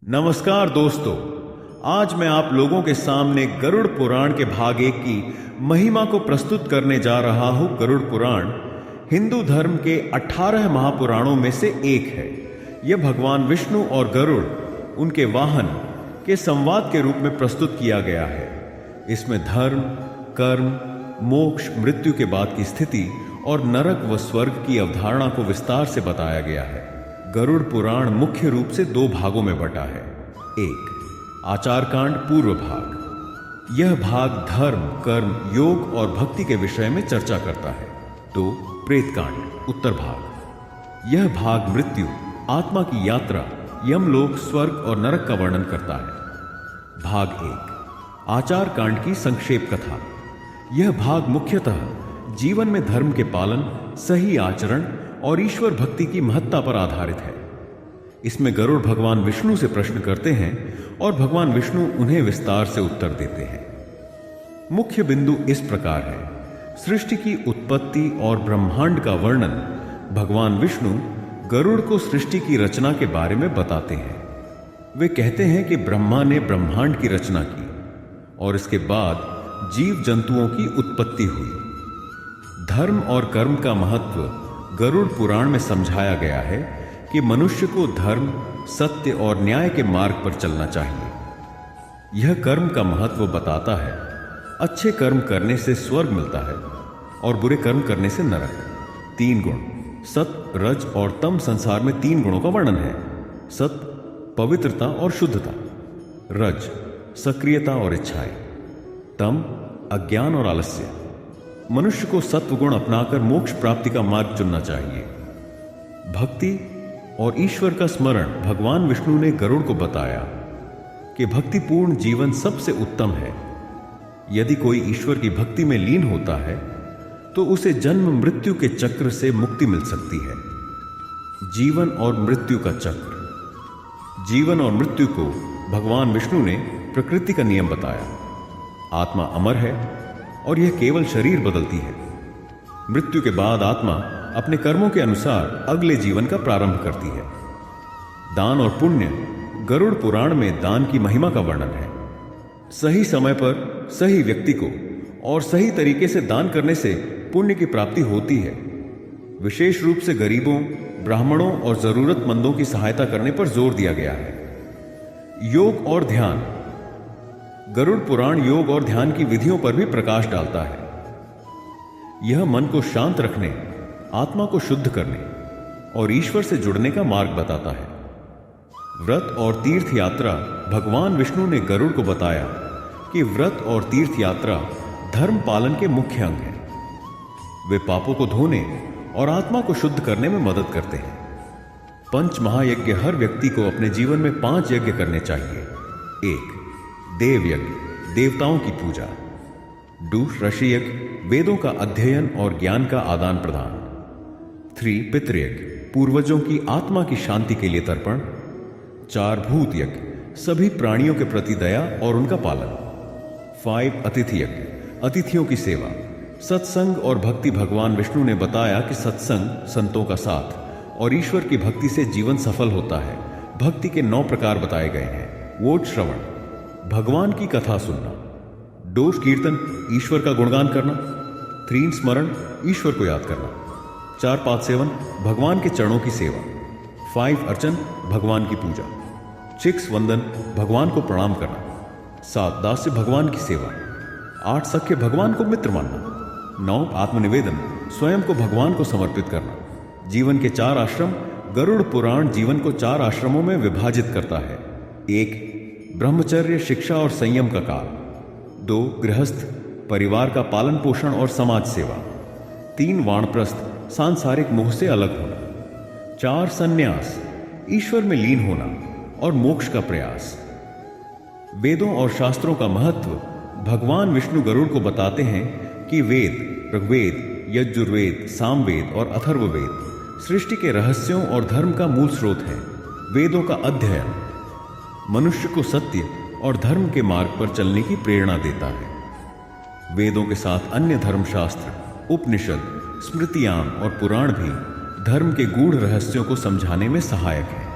नमस्कार दोस्तों, आज मैं आप लोगों के सामने गरुड़ पुराण के भाग 1 की महिमा को प्रस्तुत करने जा रहा हूं। गरुड़ पुराण हिंदू धर्म के 18 महापुराणों में से एक है। यह भगवान विष्णु और गरुड़ उनके वाहन के संवाद के रूप में प्रस्तुत किया गया है। इसमें धर्म, कर्म, मोक्ष, मृत्यु के बाद की स्थिति और नरक व स्वर्ग की अवधारणा को विस्तार से बताया गया है। गरुड़ पुराण मुख्य रूप से 2 भागों में बटा है। 1. आचार कांड पूर्व भाग। यह भाग धर्म, कर्म, योग और भक्ति के विषय में चर्चा करता है। 2. प्रेत कांड उत्तर भाग। यह भाग मृत्यु, आत्मा की यात्रा, यमलोक, स्वर्ग और नरक का वर्णन करता है। भाग 1 आचार कांड की संक्षेप कथा। यह भाग मुख्यतः जीवन में धर्म के पालन, सही आचरण और ईश्वर भक्ति की महत्ता पर आधारित है। इसमें गरुड़ भगवान विष्णु से प्रश्न करते हैं और भगवान विष्णु उन्हें विस्तार से उत्तर देते हैं। मुख्य बिंदु इस प्रकार है। सृष्टि की उत्पत्ति और ब्रह्मांड का वर्णन भगवान विष्णु गरुड़ को सृष्टि की रचना के बारे में बताते हैं। वे कहते हैं कि ब्रह्मा ने ब्रह्मांड की रचना की और इसके बाद जीव जंतुओं की उत्पत्ति हुई। धर्म और कर्म का महत्व गरुड़ पुराण में समझाया गया है कि मनुष्य को धर्म, सत्य और न्याय के मार्ग पर चलना चाहिए। यह कर्म का महत्व बताता है। अच्छे कर्म करने से स्वर्ग मिलता है और बुरे कर्म करने से नरक। 3 गुण सत, रज और तम संसार में 3 गुणों का वर्णन है। सत पवित्रता और शुद्धता, रज सक्रियता और इच्छाएं, तम अज्ञान और आलस्य। मनुष्य को सत्व गुण अपनाकर मोक्ष प्राप्ति का मार्ग चुनना चाहिए। भक्ति और ईश्वर का स्मरण। भगवान विष्णु ने गरुड़ को बताया कि भक्तिपूर्ण जीवन सबसे उत्तम है। यदि कोई ईश्वर की भक्ति में लीन होता है तो उसे जन्म मृत्यु के चक्र से मुक्ति मिल सकती है। जीवन और मृत्यु का चक्र। जीवन और मृत्यु को भगवान विष्णु ने प्रकृति का नियम बताया। आत्मा अमर है और यह केवल शरीर बदलती है। मृत्यु के बाद आत्मा अपने कर्मों के अनुसार अगले जीवन का प्रारंभ करती है। दान और पुण्य। गरुड़ पुराण में दान की महिमा का वर्णन है। सही समय पर सही व्यक्ति को और सही तरीके से दान करने से पुण्य की प्राप्ति होती है। विशेष रूप से गरीबों, ब्राह्मणों और जरूरतमंदों की सहायता करने पर जोर दिया गया है। योग और ध्यान। गरुड़ पुराण योग और ध्यान की विधियों पर भी प्रकाश डालता है। यह मन को शांत रखने, आत्मा को शुद्ध करने और ईश्वर से जुड़ने का मार्ग बताता है। व्रत और तीर्थ यात्रा। भगवान विष्णु ने गरुड़ को बताया कि व्रत और तीर्थ यात्रा धर्म पालन के मुख्य अंग हैं। वे पापों को धोने और आत्मा को शुद्ध करने में मदद करते हैं। 5 महायज्ञ। हर व्यक्ति को अपने जीवन में 5 यज्ञ करने चाहिए। 1. देव यज्ञ, देवताओं की पूजा। 2. ऋषि यज्ञ, वेदों का अध्ययन और ज्ञान का आदान प्रदान। 3. पितृयज्ञ, पूर्वजों की आत्मा की शांति के लिए तर्पण। 4. भूत यज्ञ, सभी प्राणियों के प्रति दया और उनका पालन। 5. अतिथि यज्ञ, अतिथियों की सेवा। सत्संग और भक्ति। भगवान विष्णु ने बताया कि सत्संग, संतों का साथ और ईश्वर की भक्ति से जीवन सफल होता है। भक्ति के 9 प्रकार बताए गए हैं। वोट श्रवण, भगवान की कथा सुनना। 2. कीर्तन, ईश्वर का गुणगान करना। 3. स्मरण, ईश्वर को याद करना। 4. पाद सेवन, भगवान के चरणों की सेवा। 5. अर्चन, भगवान की पूजा। 6. वंदन, भगवान को प्रणाम करना। 7. दास्य, भगवान की सेवा। 8. सख्य, भगवान को मित्र मानना। 9. आत्मनिवेदन, स्वयं को भगवान को समर्पित करना। जीवन के 4 आश्रम। गरुड़ पुराण जीवन को 4 आश्रमों में विभाजित करता है। 1. ब्रह्मचर्य, शिक्षा और संयम का काल। 2. गृहस्थ, परिवार का पालन पोषण और समाज सेवा। 3. वानप्रस्थ, सांसारिक मोह से अलग होना। 4. संन्यास, ईश्वर में लीन होना और मोक्ष का प्रयास। वेदों और शास्त्रों का महत्व। भगवान विष्णु गरुड़ को बताते हैं कि वेद, ऋग्वेद, यजुर्वेद, सामवेद और अथर्ववेद सृष्टि के रहस्यों और धर्म का मूल स्रोत है। वेदों का अध्ययन मनुष्य को सत्य और धर्म के मार्ग पर चलने की प्रेरणा देता है। वेदों के साथ अन्य धर्मशास्त्र, उपनिषद, स्मृतियां और पुराण भी धर्म के गूढ़ रहस्यों को समझाने में सहायक है।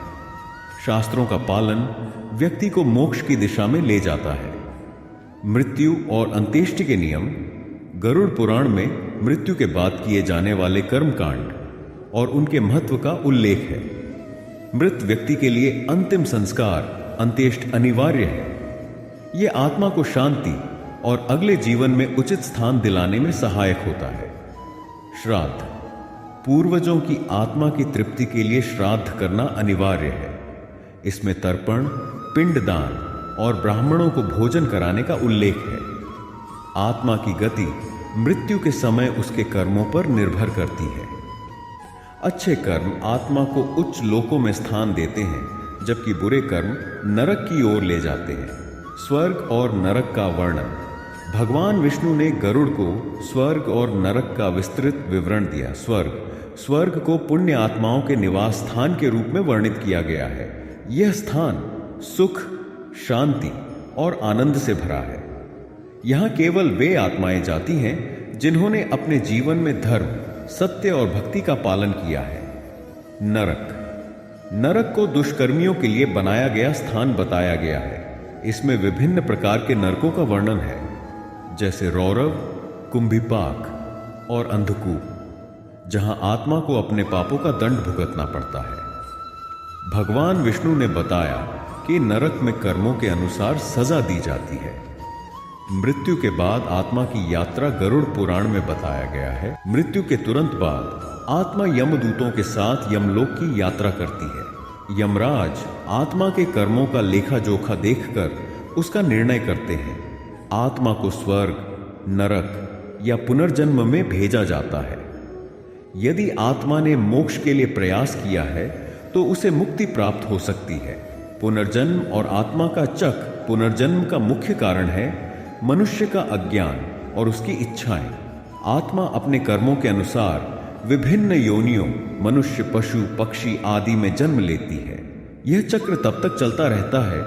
शास्त्रों का पालन व्यक्ति को मोक्ष की दिशा में ले जाता है। मृत्यु और अंत्येष्टि के नियम। गरुड़ पुराण में मृत्यु के बाद किए जाने वाले कर्मकांड और उनके महत्व का उल्लेख है। मृत व्यक्ति के लिए अंतिम संस्कार अंत्येष्ट अनिवार्य है। यह आत्मा को शांति और अगले जीवन में उचित स्थान दिलाने में सहायक होता है। श्राद्ध। पूर्वजों की आत्मा की तृप्ति के लिए श्राद्ध करना अनिवार्य है। इसमें तर्पण, पिंडदान और ब्राह्मणों को भोजन कराने का उल्लेख है। आत्मा की गति मृत्यु के समय उसके कर्मों पर निर्भर करती है। अच्छे कर्म आत्मा को उच्च लोकों में स्थान देते हैं, जबकि बुरे कर्म नरक की ओर ले जाते हैं। स्वर्ग और नरक का वर्णन। भगवान विष्णु ने गरुड़ को स्वर्ग और नरक का विस्तृत विवरण दिया। स्वर्ग को पुण्य आत्माओं के निवास स्थान के रूप में वर्णित किया गया है। यह स्थान सुख, शांति और आनंद से भरा है। यहां केवल वे आत्माएं जाती हैं जिन्होंने अपने जीवन में धर्म, सत्य और भक्ति का पालन किया है। नरक को दुष्कर्मियों के लिए बनाया गया स्थान बताया गया है। इसमें विभिन्न प्रकार के नरकों का वर्णन है, जैसे रौरव, कुंभिपाक और अंधकूप, जहां आत्मा को अपने पापों का दंड भुगतना पड़ता है। भगवान विष्णु ने बताया कि नरक में कर्मों के अनुसार सजा दी जाती है। मृत्यु के बाद आत्मा की यात्रा गरुड़ पुराण में बताया गया है। मृत्यु के तुरंत बाद आत्मा यमदूतों के साथ यमलोक की यात्रा करती है। यमराज आत्मा के कर्मों का लेखा जोखा देखकर उसका निर्णय करते हैं। आत्मा को स्वर्ग, नरक या पुनर्जन्म में भेजा जाता है। यदि आत्मा ने मोक्ष के लिए प्रयास किया है तो उसे मुक्ति प्राप्त हो सकती है। पुनर्जन्म और आत्मा का चक्र। पुनर्जन्म का मुख्य कारण है मनुष्य का अज्ञान और उसकी इच्छाएं। आत्मा अपने कर्मों के अनुसार विभिन्न योनियों, मनुष्य, पशु, पक्षी आदि में जन्म लेती है। यह चक्र तब तक चलता रहता है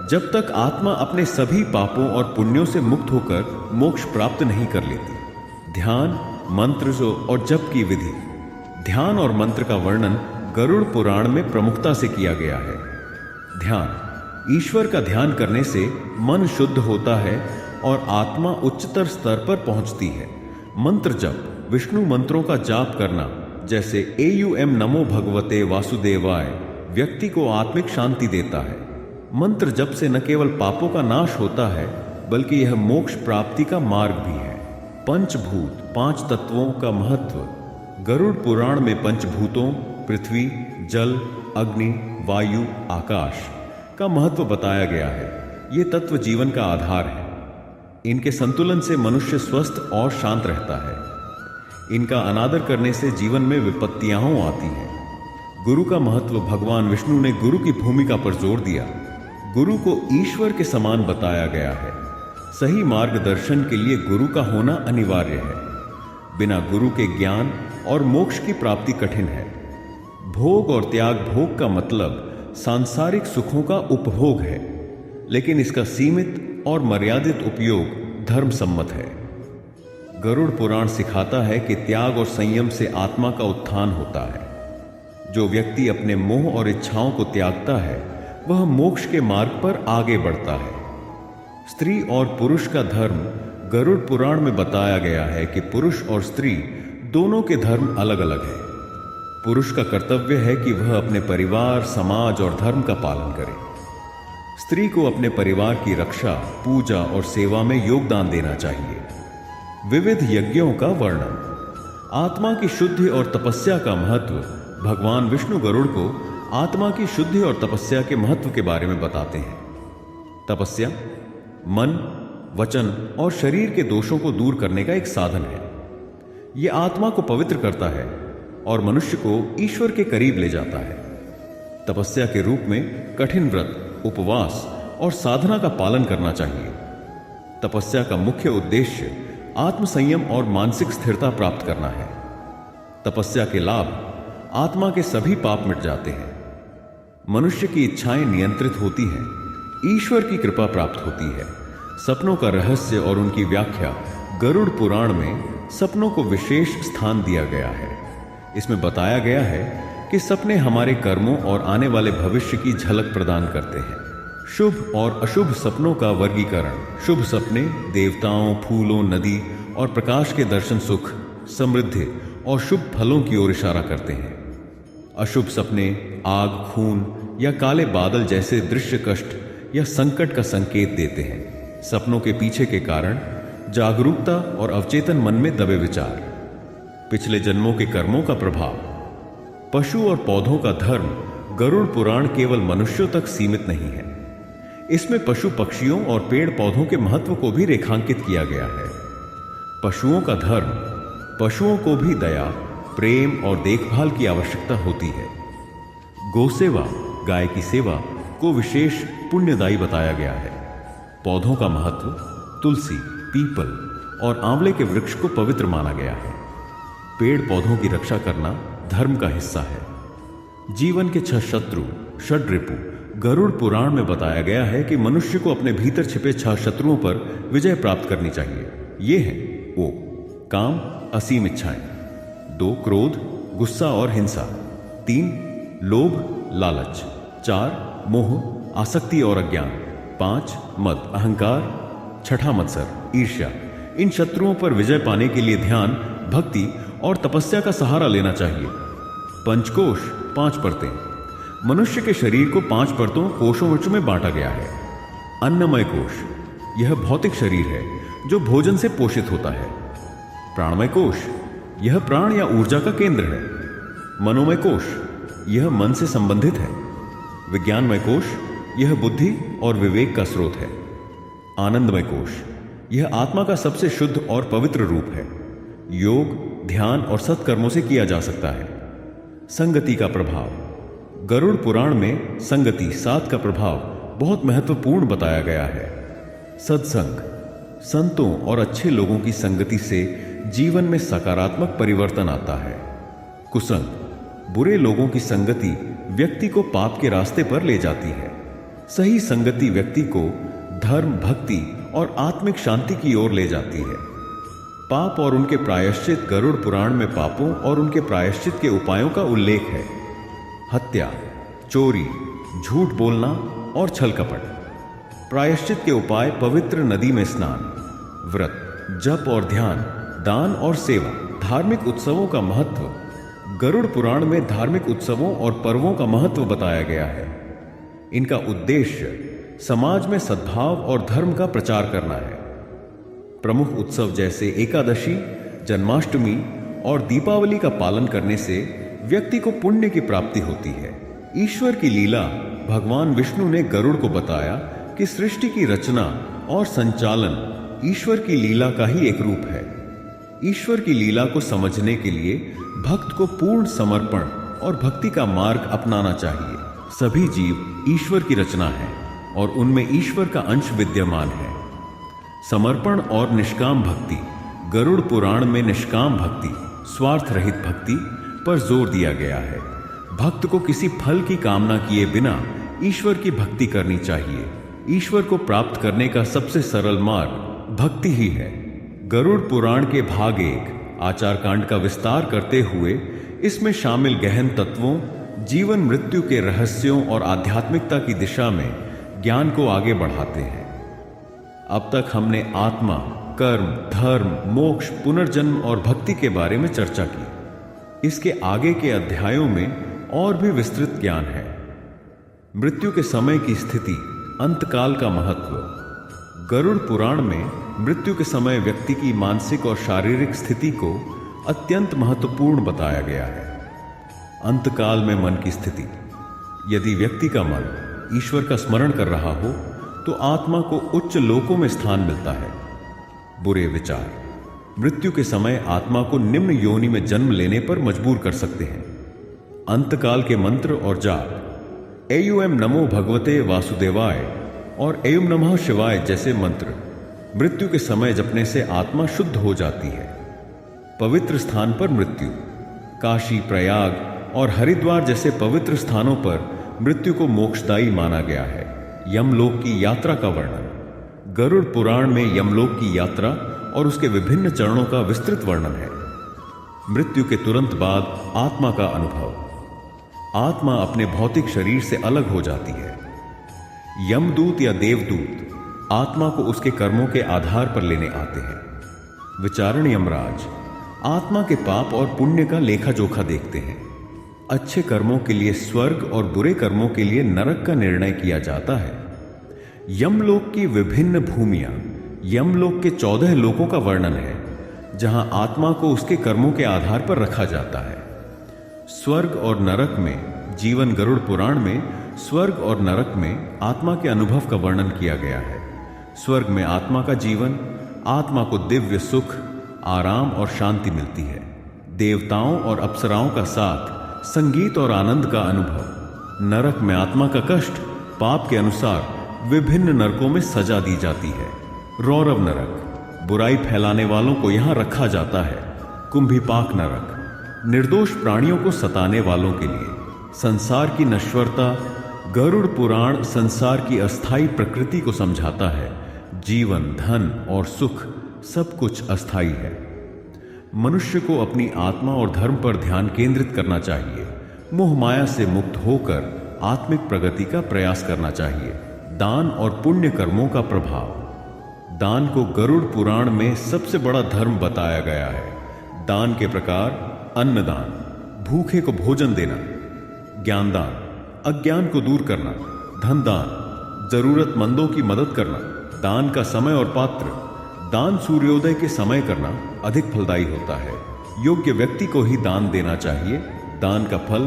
जब तक आत्मा अपने सभी पापों और पुण्यों से मुक्त होकर मोक्ष प्राप्त नहीं कर लेती। ध्यान, मंत्र और जप की विधि। ध्यान और मंत्र का वर्णन गरुड़ पुराण में प्रमुखता से किया गया है। ध्यान। ईश्वर का ध्यान करने से मन शुद्ध होता है और आत्मा उच्चतर स्तर पर पहुंचती है। मंत्र जप। विष्णु मंत्रों का जाप करना, जैसे AUM नमो भगवते वासुदेवाय, व्यक्ति को आत्मिक शांति देता है। मंत्र जप से न केवल पापों का नाश होता है, बल्कि यह मोक्ष प्राप्ति का मार्ग भी है। पंचभूत, 5 तत्वों का महत्व। गरुड़ पुराण में पंचभूतों, पृथ्वी, जल, अग्नि, वायु, आकाश का महत्व बताया गया है। ये तत्व जीवन का आधार है। इनके संतुलन से मनुष्य स्वस्थ और शांत रहता है। इनका अनादर करने से जीवन में विपत्तियां आती हैं। गुरु का महत्व। भगवान विष्णु ने गुरु की भूमिका पर जोर दिया। गुरु को ईश्वर के समान बताया गया है। सही मार्गदर्शन के लिए गुरु का होना अनिवार्य है। बिना गुरु के ज्ञान और मोक्ष की प्राप्ति कठिन है। भोग और त्याग। भोग का मतलब सांसारिक सुखों का उपभोग है, लेकिन इसका सीमित और मर्यादित उपयोग धर्म सम्मत है। गरुड़ पुराण सिखाता है कि त्याग और संयम से आत्मा का उत्थान होता है। जो व्यक्ति अपने मोह और इच्छाओं को त्यागता है वह मोक्ष के मार्ग पर आगे बढ़ता है। स्त्री और पुरुष का धर्म। गरुड़ पुराण में बताया गया है कि पुरुष और स्त्री दोनों के धर्म अलग अलग हैं। पुरुष का कर्तव्य है कि वह अपने परिवार, समाज और धर्म का पालन करे। स्त्री को अपने परिवार की रक्षा, पूजा और सेवा में योगदान देना चाहिए। विविध यज्ञों का वर्णन। आत्मा की शुद्धि और तपस्या का महत्व। भगवान विष्णु गरुड़ को आत्मा की शुद्धि और तपस्या के महत्व के बारे में बताते हैं। तपस्या मन, वचन और शरीर के दोषों को दूर करने का एक साधन है। यह आत्मा को पवित्र करता है और मनुष्य को ईश्वर के करीब ले जाता है। तपस्या के रूप में कठिन व्रत, उपवास और साधना का पालन करना चाहिए। तपस्या का मुख्य उद्देश्य आत्मसंयम और मानसिक स्थिरता प्राप्त करना है। तपस्या के लाभ। आत्मा के सभी पाप मिट जाते हैं। मनुष्य की इच्छाएं नियंत्रित होती हैं। ईश्वर की कृपा प्राप्त होती है। सपनों का रहस्य और उनकी व्याख्या। गरुड़ पुराण में सपनों को विशेष स्थान दिया गया है। इसमें बताया गया है कि सपने हमारे कर्मों और आने वाले भविष्य की झलक प्रदान करते हैं। शुभ और अशुभ सपनों का वर्गीकरण। शुभ सपने देवताओं, फूलों, नदी और प्रकाश के दर्शन सुख, समृद्धि और शुभ फलों की ओर इशारा करते हैं। अशुभ सपने आग, खून या काले बादल जैसे दृश्य कष्ट या संकट का संकेत देते हैं। सपनों के पीछे के कारण जागरूकता और अवचेतन मन में दबे विचार, पिछले जन्मों के कर्मों का प्रभाव। पशु और पौधों का धर्म गरुड़ पुराण केवल मनुष्यों तक सीमित नहीं है। इसमें पशु पक्षियों और पेड़ पौधों के महत्व को भी रेखांकित किया गया है। पशुओं का धर्म, पशुओं को भी दया, प्रेम और देखभाल की आवश्यकता होती है। गौसेवा, गाय की सेवा को विशेष पुण्यदायी बताया गया है। पौधों का महत्व, तुलसी, पीपल और आंवले के वृक्ष को पवित्र माना गया है। पेड़ पौधों की रक्षा करना धर्म का हिस्सा है। जीवन के 6 शत्रु, षड्रिपु, गरुड़ पुराण में बताया गया है कि मनुष्य को अपने भीतर छिपे 6 शत्रुओं पर विजय प्राप्त करनी चाहिए। ये हैं ओ काम, असीम इच्छाएं, 2 क्रोध, गुस्सा और हिंसा, 3 लोभ, लालच, 4 मोह, आसक्ति और अज्ञान, 5 मद, अहंकार, 6 मत्सर, ईर्ष्या। इन शत्रुओं पर विजय पाने के लिए ध्यान, भक्ति और तपस्या का सहारा लेना चाहिए। पंचकोश, 5 परतें। मनुष्य के शरीर को 5 परतों, कोशों में बांटा गया है। अन्नमय कोश, यह भौतिक शरीर है जो भोजन से पोषित होता है। प्राणमय कोश, यह प्राण या ऊर्जा का केंद्र है। मनोमय कोश, यह मन से संबंधित है। विज्ञानमय कोश, यह बुद्धि और विवेक का स्रोत है। आनंदमय कोश, यह आत्मा का सबसे शुद्ध और पवित्र रूप है। योग, ध्यान और सत्कर्मों से किया जा सकता है। संगति का प्रभाव। गरुड़ पुराण में संगति, साथ का प्रभाव बहुत महत्वपूर्ण बताया गया है। सत्संग, संतों और अच्छे लोगों की संगति से जीवन में सकारात्मक परिवर्तन आता है। कुसंग, बुरे लोगों की संगति व्यक्ति को पाप के रास्ते पर ले जाती है। सही संगति व्यक्ति को धर्म, भक्ति और आत्मिक शांति की ओर ले जाती है। पाप और उनके प्रायश्चित। गरुड़ पुराण में पापों और उनके प्रायश्चित के उपायों का उल्लेख है। हत्या, चोरी, झूठ बोलना और छल कपट। प्रायश्चित के उपाय: पवित्र नदी में स्नान, व्रत, जप और ध्यान, दान और सेवा। धार्मिक उत्सवों का महत्व। गरुड़ पुराण में धार्मिक उत्सवों और पर्वों का महत्व बताया गया है। इनका उद्देश्य समाज में सद्भाव और धर्म का प्रचार करना है। प्रमुख उत्सव जैसे एकादशी, जन्माष्टमी और दीपावली का पालन करने से व्यक्ति को पुण्य की प्राप्ति होती है। ईश्वर की लीला। भगवान विष्णु ने गरुड़ को बताया कि सृष्टि की रचना और संचालन ईश्वर की लीला का ही एक रूप है। ईश्वर की लीला को समझने के लिए भक्त को पूर्ण समर्पण और भक्ति का मार्ग अपनाना चाहिए। सभी जीव ईश्वर की रचना है और उनमें ईश्वर का अंश विद्यमान है। समर्पण और निष्काम भक्ति। गरुड़ पुराण में निष्काम भक्ति, स्वार्थ रहित भक्ति पर जोर दिया गया है। भक्त को किसी फल की कामना किए बिना ईश्वर की भक्ति करनी चाहिए। ईश्वर को प्राप्त करने का सबसे सरल मार्ग भक्ति ही है। गरुड़ पुराण के भाग 1 आचार कांड का विस्तार करते हुए इसमें शामिल गहन तत्वों, जीवन मृत्यु के रहस्यों और आध्यात्मिकता की दिशा में ज्ञान को आगे बढ़ाते हैं। अब तक हमने आत्मा, कर्म, धर्म, मोक्ष, पुनर्जन्म और भक्ति के बारे में चर्चा की। इसके आगे के अध्यायों में और भी विस्तृत ज्ञान है। मृत्यु के समय की स्थिति, अंतकाल का महत्व। गरुड़ पुराण में मृत्यु के समय व्यक्ति की मानसिक और शारीरिक स्थिति को अत्यंत महत्वपूर्ण बताया गया है। अंतकाल में मन की स्थिति। यदि व्यक्ति का मन ईश्वर का स्मरण कर रहा हो तो आत्मा को उच्च लोकों में स्थान मिलता है। बुरे विचार मृत्यु के समय आत्मा को निम्न योनि में जन्म लेने पर मजबूर कर सकते हैं। अंतकाल के मंत्र और जाप, एयुएम नमो भगवते वासुदेवाय और एयुम नमः शिवाय जैसे मंत्र मृत्यु के समय जपने से आत्मा शुद्ध हो जाती है। पवित्र स्थान पर मृत्यु। काशी, प्रयाग और हरिद्वार जैसे पवित्र स्थानों पर मृत्यु को मोक्षदायी माना गया है। यमलोक की यात्रा का वर्णन। गरुड़ पुराण में यमलोक की यात्रा और उसके विभिन्न चरणों का विस्तृत वर्णन है। मृत्यु के तुरंत बाद आत्मा का अनुभव। आत्मा अपने भौतिक शरीर से अलग हो जाती है। यमदूत या देवदूत आत्मा को उसके कर्मों के आधार पर लेने आते हैं। विचारण यमराज आत्मा के पाप और पुण्य का लेखा जोखा देखते हैं। अच्छे कर्मों के लिए स्वर्ग और बुरे कर्मों के लिए नरक का निर्णय किया जाता है। यमलोक की विभिन्न भूमियां, यमलोक के 14 लोकों का वर्णन है, जहां आत्मा को उसके कर्मों के आधार पर रखा जाता है। स्वर्ग और नरक में जीवन गरुड़ पुराण में स्वर्ग और नरक में आत्मा के अनुभव का वर्णन किया गया है। स्वर्ग में आत्मा का जीवन, आत्मा को दिव्य सुख, आराम और शांति मिलती है। देवताओं और अप्सराओं का साथ, संगीत और आनंद का अनुभव। नरक में आत्मा का कष्ट, पाप के अनुसार विभिन्न नरकों में सजा दी जाती है। रौरव नरक, बुराई फैलाने वालों को यहां रखा जाता है। कुंभीपाक नरक, निर्दोष प्राणियों को सताने वालों के लिए। संसार की नश्वरता, गरुड़ पुराण संसार की अस्थायी प्रकृति को समझाता है। जीवन, धन और सुख सब कुछ अस्थायी है। मनुष्य को अपनी आत्मा और धर्म पर ध्यान केंद्रित करना चाहिए। मोह माया से मुक्त होकर आत्मिक प्रगति का प्रयास करना चाहिए। दान और पुण्य कर्मों का प्रभाव। दान को गरुड़ पुराण में सबसे बड़ा धर्म बताया गया है। दान के प्रकार: अन्नदान, भूखे को भोजन देना; ज्ञानदान, अज्ञान को दूर करना; धनदान, जरूरतमंदों की मदद करना; दान का समय और पात्र। दान सूर्योदय के समय करना अधिक फलदायी होता है। योग्य व्यक्ति को ही दान देना चाहिए। दान का फल: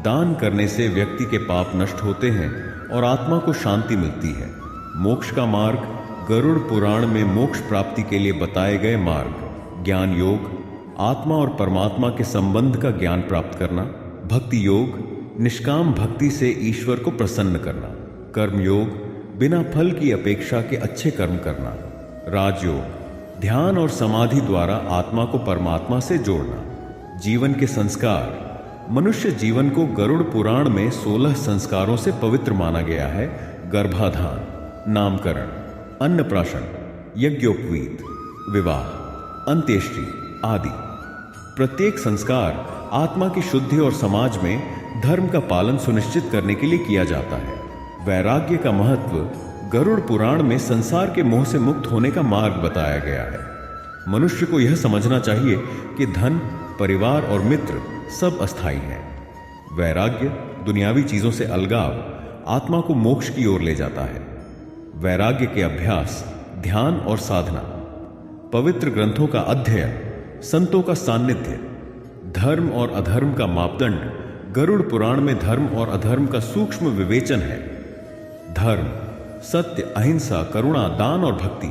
दान करने से व्यक्ति के पाप नष्ट होते हैं और आत्मा को शांति मिलती है। मोक्ष का मार्ग: गरुड़ पुराण में मोक्ष प्राप्ति के लिए बताए गए मार्ग। ज्ञान योग, आत्मा और परमात्मा के संबंध का ज्ञान प्राप्त करना। भक्ति योग, निष्काम भक्ति से ईश्वर को प्रसन्न करना। कर्म योग, बिना फल की अपेक्षा के अच्छे कर्म करना। राजयोग, ध्यान और समाधि द्वारा आत्मा को परमात्मा से जोड़ना। जीवन के संस्कार: मनुष्य जीवन को गरुड़ पुराण में 16 संस्कारों से पवित्र माना गया है। गर्भाधान, नामकरण, अन्नप्राशन, यज्ञोपवीत, विवाह, अंत्येष्टि आदि। प्रत्येक संस्कार आत्मा की शुद्धि और समाज में धर्म का पालन सुनिश्चित करने के लिए किया जाता है। वैराग्य का महत्व: गरुड़ पुराण में संसार के मोह से मुक्त होने का मार्ग बताया गया है। मनुष्य को यह समझना चाहिए कि धन, परिवार और मित्र सब अस्थायी हैं। वैराग्य, दुनियावी चीजों से अलगाव, आत्मा को मोक्ष की ओर ले जाता है। वैराग्य के अभ्यास: ध्यान और साधना, पवित्र ग्रंथों का अध्ययन, संतों का सान्निध्य। धर्म और अधर्म का मापदंड: गरुड़ पुराण में धर्म और अधर्म का सूक्ष्म विवेचन है। धर्म: सत्य, अहिंसा, करुणा, दान और भक्ति।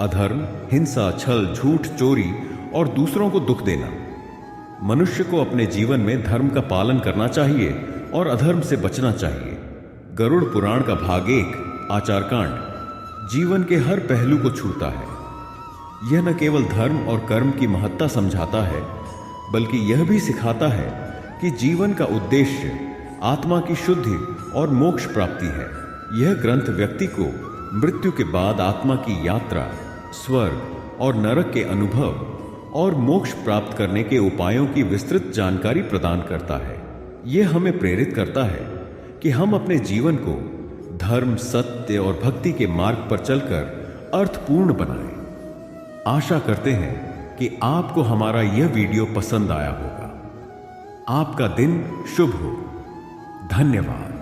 अधर्म: हिंसा, छल, झूठ, चोरी और दूसरों को दुख देना। मनुष्य को अपने जीवन में धर्म का पालन करना चाहिए और अधर्म से बचना चाहिए। गरुड़ पुराण का भाग 1, आचारकांड, जीवन के हर पहलू को छूता है। यह न केवल धर्म और कर्म की महत्ता समझाता है, बल्कि यह भी सिखाता है कि जीवन का उद्देश्य आत्मा की शुद्धि और मोक्ष प्राप्ति है। यह ग्रंथ व्यक्ति को मृत्यु के बाद आत्मा की यात्रा, स्वर्ग और नरक के अनुभव और मोक्ष प्राप्त करने के उपायों की विस्तृत जानकारी प्रदान करता है। यह हमें प्रेरित करता है कि हम अपने जीवन को धर्म, सत्य और भक्ति के मार्ग पर चलकर अर्थपूर्ण बनाएं। आशा करते हैं कि आपको हमारा यह वीडियो पसंद आया होगा। आपका दिन शुभ हो। धन्यवाद।